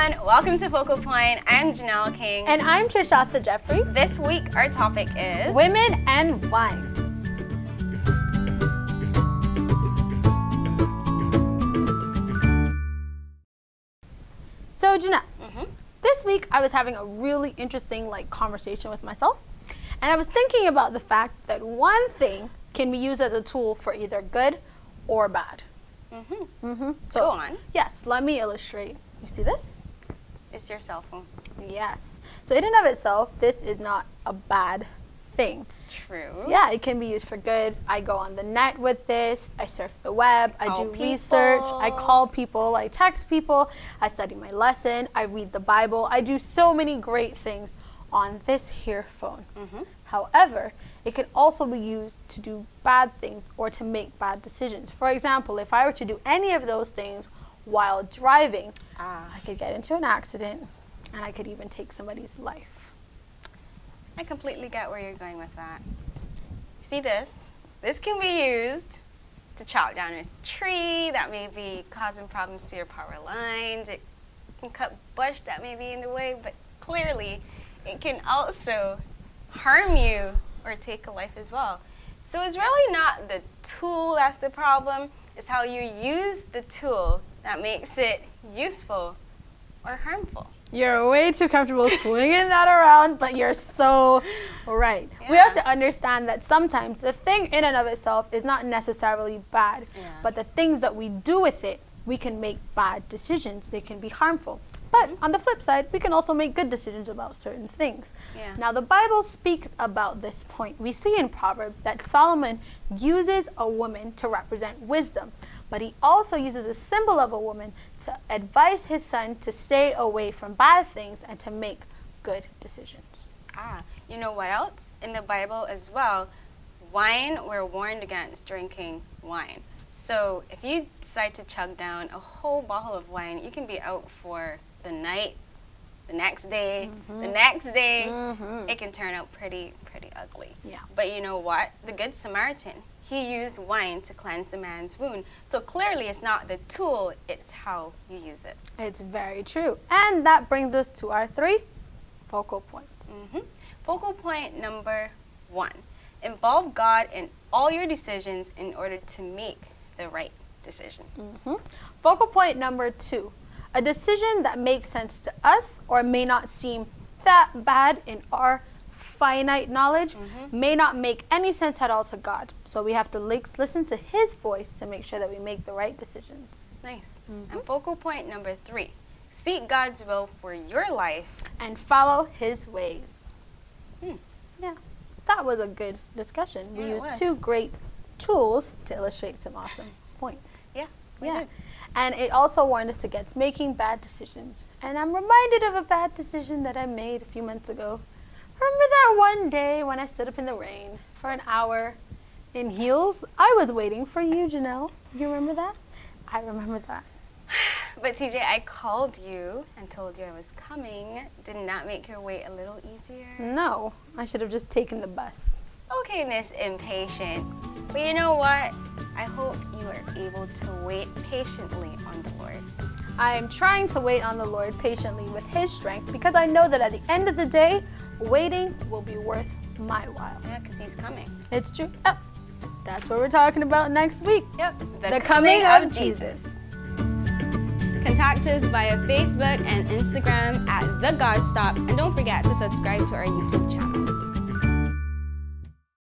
everyone, welcome to Focal Point. I'm Jenelle King. And I'm Trishatha Jeffrey. This week our topic is women and wine. So Jenelle, this week I was having a really interesting conversation with myself, and I was thinking about the fact that one thing can be used as a tool for either good or bad. So, Go on. Yes, let me illustrate. You see this? It's your cell phone. Yes. So in and of itself, this is not a bad thing. True. Yeah, it can be used for good. I go on the net with this. I surf the web. I do research. I call people. I text people. I study my lesson. I read the Bible. I do so many great things on this here phone. However, it can also be used to do bad things or to make bad decisions. For example, if I were to do any of those things while driving, I could get into an accident and I could even take somebody's life. I completely get where you're going with that. See this? This can be used to chop down a tree that may be causing problems to your power lines. It can cut bush that may be in the way, but clearly it can also harm you or take a life as well. So it's really not the tool that's the problem. It's how you use the tool that makes it useful or harmful. You're way too comfortable swinging that around, but you're so right. Yeah. We have to understand that sometimes the thing in and of itself is not necessarily bad, but the things that we do with it, we can make bad decisions. They can be harmful. But on the flip side, we can also make good decisions about certain things. Now, the Bible speaks about this point. We see in Proverbs that Solomon uses a woman to represent wisdom, but he also uses a symbol of a woman to advise his son to stay away from bad things and to make good decisions. You know what else? In the Bible as well, we're warned against drinking wine. So if you decide to chug down a whole bottle of wine, you can be out for the night, the next day, the next day. It can turn out pretty ugly. But you know what? The Good Samaritan, he used wine to cleanse the man's wound. So clearly it's not the tool, it's how you use it. It's very true. And that brings us to our 3 focal points. Focal point number 1. Involve God in all your decisions in order to make the right decision. Focal point number 2. A decision that makes sense to us or may not seem that bad in our finite knowledge may not make any sense at all to God. So we have to listen to his voice to make sure that we make the right decisions. Nice. And focal point number 3. Seek God's will for your life and follow his ways. Yeah, that was a good discussion. We used 2 great tools to illustrate some awesome points. Yeah. And it also warned us against making bad decisions. And I'm reminded of a bad decision that I made a few months ago. Remember that one day when I stood up in the rain for an hour in heels? I was waiting for you, Jenelle. You remember that? I remember that. But TJ, I called you and told you I was coming. Did not make your wait a little easier? No, I should have just taken the bus. Okay, Miss Impatient. But you know what? I hope you are able to wait patiently on the Lord. I am trying to wait on the Lord patiently with his strength because I know that at the end of the day, waiting will be worth my while. Yeah, because he's coming. It's true. Oh, that's what we're talking about next week. Yep. The coming of Jesus. Contact us via Facebook and Instagram at The God Stop, and don't forget to subscribe to our YouTube channel.